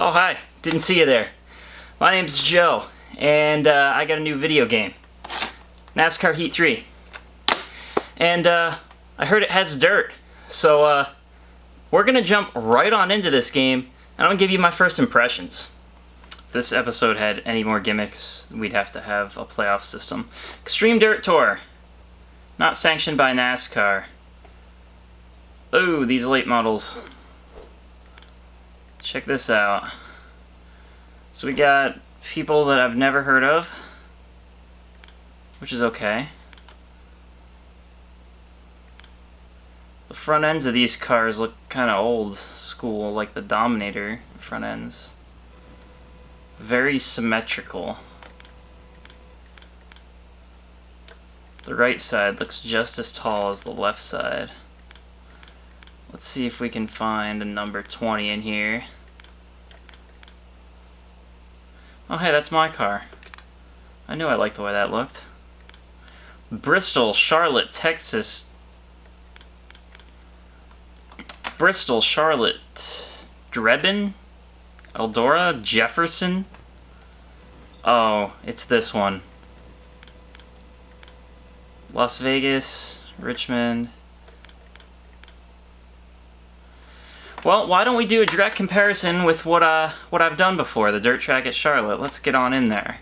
Oh, hi. Didn't see you there. My name's Joe, and I got a new video game. NASCAR Heat 3. And I heard it has dirt. So we're going to jump right on into this game, and I'm going to give you my first impressions. If this episode had any more gimmicks, we'd have to have a playoff system. Extreme Dirt Tour. Not sanctioned by NASCAR. Oh, these late models. Check this out. So we got people that I've never heard of, which is okay. The front ends of these cars look kind of old school, like the Dominator front ends. Very symmetrical. The right side looks just as tall as the left side. Let's see if we can find a number 20 in here. Oh hey, that's my car. I knew I liked the way that looked. Bristol, Charlotte, Texas. Bristol, Charlotte, Drebin, Eldora, Jefferson. Oh, it's this one. Las Vegas, Richmond. Well, why don't we do a direct comparison with what I've done before, the dirt track at Charlotte. Let's get on in there.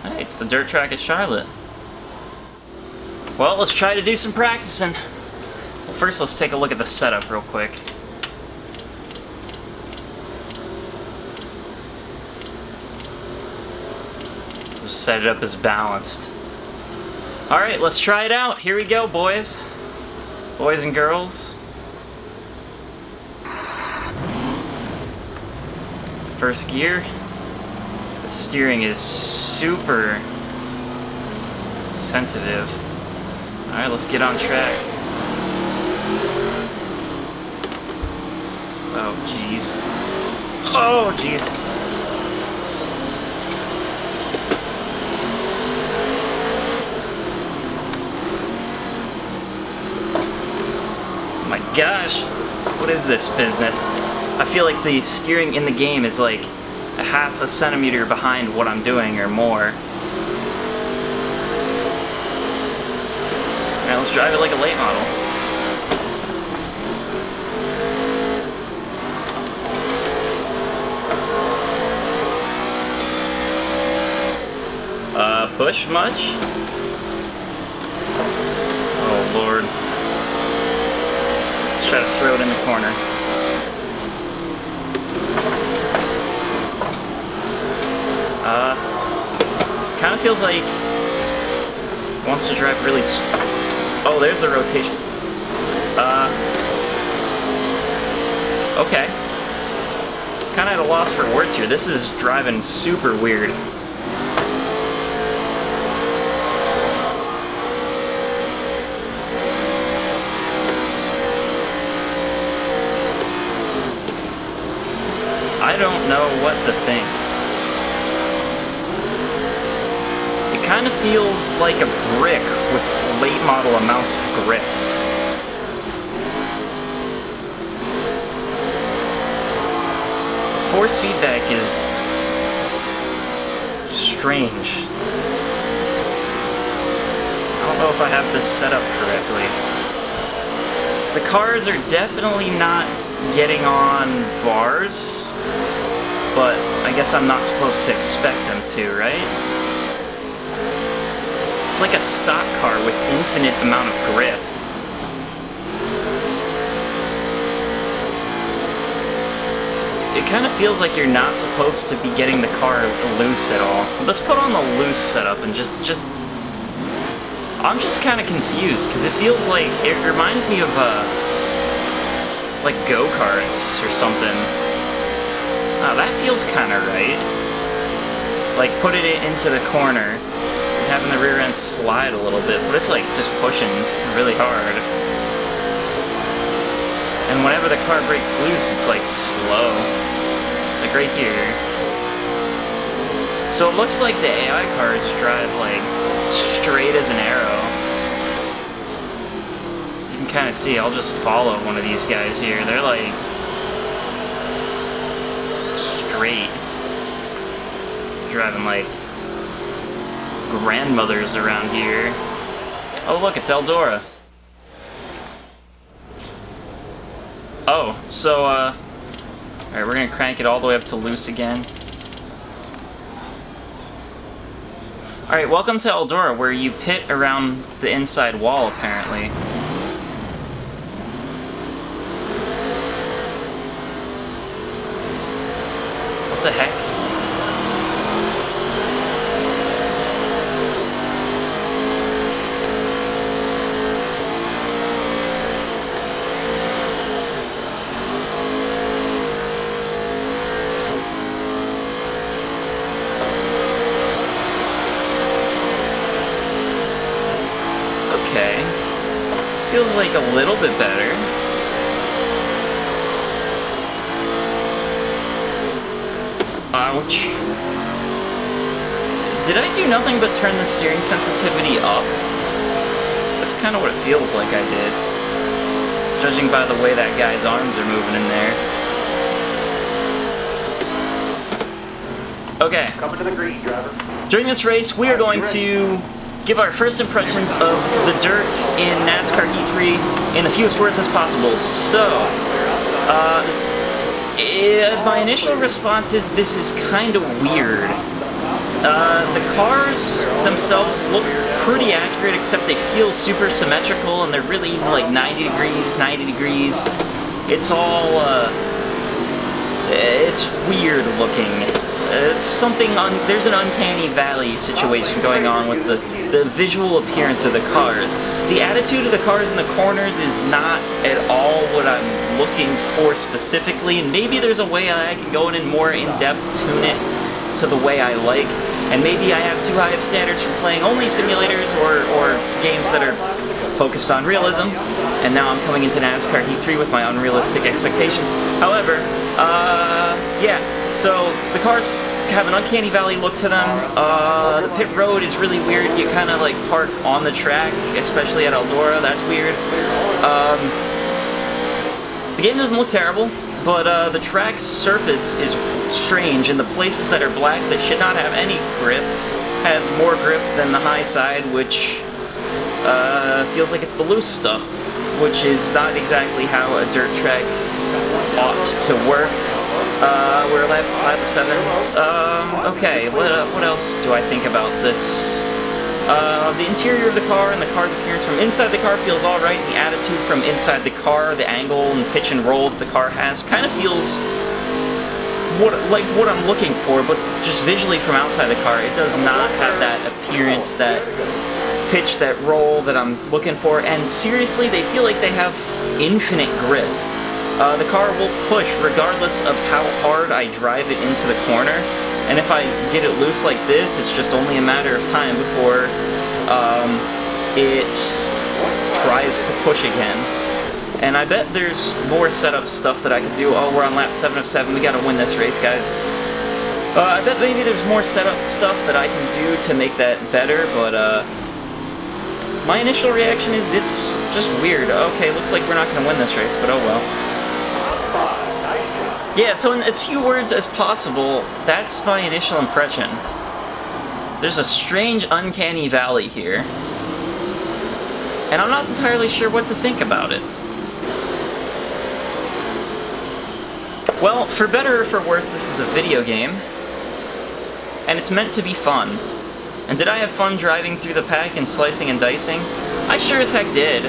Hey, it's the dirt track at Charlotte. Well, let's try to do some practicing. Well, first, let's take a look at the setup real quick. Just set it up as balanced. Alright, let's try it out. Here we go, boys. Boys and girls. First gear. The steering is super sensitive. Alright, let's get on track. Oh, jeez. Oh, jeez. My gosh, what is this business? I feel like the steering in the game is like a half a centimeter behind what I'm doing or more. Now let's drive it like a late model. Push much? Oh Lord. Try to throw it in the corner. Kind of feels like it wants to drive really. Oh, there's the rotation. Okay. Kind of at a loss for words here. This is driving super weird. I don't know what to think. It kind of feels like a brick with late model amounts of grip. Force feedback is strange. I don't know if I have this set up correctly. The cars are definitely not getting on bars, but I guess I'm not supposed to expect them to, right? It's like a stock car with infinite amount of grip. It kind of feels like you're not supposed to be getting the car loose at all. Let's put on the loose setup and just I'm just kind of confused, because it feels like, it reminds me of like go-karts or something. That feels kind of right. Like, put it into the corner, and having the rear end slide a little bit, but it's like just pushing really hard. And whenever the car breaks loose, it's like slow. Like right here. So it looks like the AI cars drive like straight as an arrow. You can kind of see, I'll just follow one of these guys here. They're like straight, driving like grandmothers around here. Oh look, it's Eldora. Oh, so alright, we're gonna crank it all the way up to loose again. Alright, welcome to Eldora, where you pit around the inside wall, apparently. What the heck? Okay. Feels like a little bit better. Ouch. Did I do nothing but turn the steering sensitivity up? That's kind of what it feels like I did. Judging by the way that guy's arms are moving in there. Okay. Coming to the green, driver. During this race, we are going to give our first impressions of the dirt in NASCAR Heat 3 in the fewest words as possible. So, my initial response is this is kind of weird. The cars themselves look pretty accurate, except they feel super symmetrical, and they're really like 90 degrees, 90 degrees. It's all, it's weird looking. There's an uncanny valley situation going on with the visual appearance of the cars. The attitude of the cars in the corners is not at all what I'm looking for specifically, and maybe there's a way I can go in and more in-depth tune it to the way I like, and maybe I have too high of standards for playing only simulators or games that are focused on realism, and now I'm coming into NASCAR Heat 3 with my unrealistic expectations. However, yeah. So, the cars have an uncanny valley look to them. The pit road is really weird. You kind of like park on the track, especially at Eldora. That's weird. The game doesn't look terrible, but the track's surface is strange, and the places that are black that should not have any grip have more grip than the high side, which feels like it's the loose stuff, which is not exactly how a dirt track ought to work. We're lap 5 of 7. Okay, what else do I think about this? The interior of the car and the car's appearance from inside the car feels alright. The attitude from inside the car, the angle and pitch and roll that the car has, kind of feels like what I'm looking for, but just visually from outside the car, it does not have that appearance, that pitch, that roll that I'm looking for, and seriously, they feel like they have infinite grip. The car will push regardless of how hard I drive it into the corner, and if I get it loose like this, it's just only a matter of time before it tries to push again. And I bet there's more setup stuff that I could do. Oh, we're on lap 7 of 7, we gotta win this race, guys. I bet maybe there's more setup stuff that I can do to make that better, but my initial reaction is it's just weird. Okay, looks like we're not gonna win this race, but oh well. Yeah, so in as few words as possible, that's my initial impression. There's a strange, uncanny valley here, and I'm not entirely sure what to think about it. Well, for better or for worse, this is a video game, and it's meant to be fun. And did I have fun driving through the pack and slicing and dicing? I sure as heck did.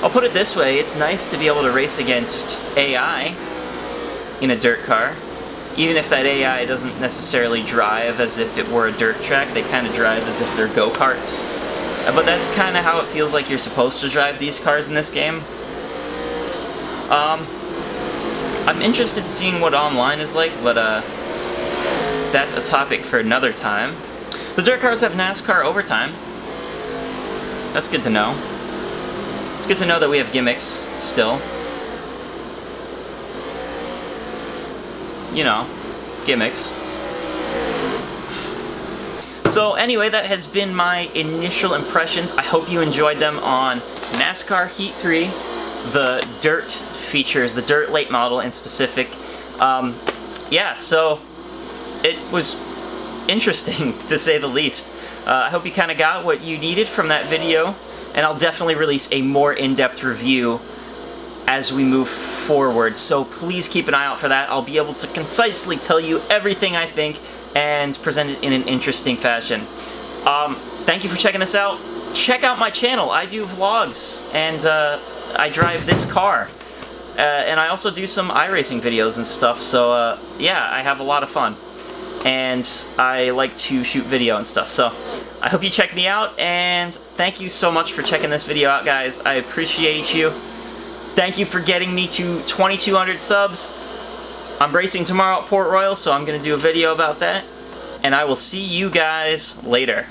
I'll put it this way, it's nice to be able to race against AI in a dirt car. Even if that AI doesn't necessarily drive as if it were a dirt track, they kind of drive as if they're go-karts. But that's kind of how it feels like you're supposed to drive these cars in this game. I'm interested in seeing what online is like, but that's a topic for another time. The dirt cars have NASCAR overtime. That's good to know. It's good to know that we have gimmicks still. You know, gimmicks. So anyway, that has been my initial impressions. I hope you enjoyed them on NASCAR Heat 3, the dirt features, the dirt late model in specific. Yeah, so it was interesting to say the least. I hope you kind of got what you needed from that video, and I'll definitely release a more in-depth review as we move forward, so please keep an eye out for that. I'll be able to concisely tell you everything I think and present it in an interesting fashion. Thank you for checking this out. Check out my channel. I do vlogs, and I drive this car. And I also do some iRacing videos and stuff, so yeah, I have a lot of fun. And I like to shoot video and stuff, so I hope you check me out, and thank you so much for checking this video out, guys. I appreciate you. Thank you for getting me to 2,200 subs. I'm racing tomorrow at Port Royal, so I'm going to do a video about that. And I will see you guys later.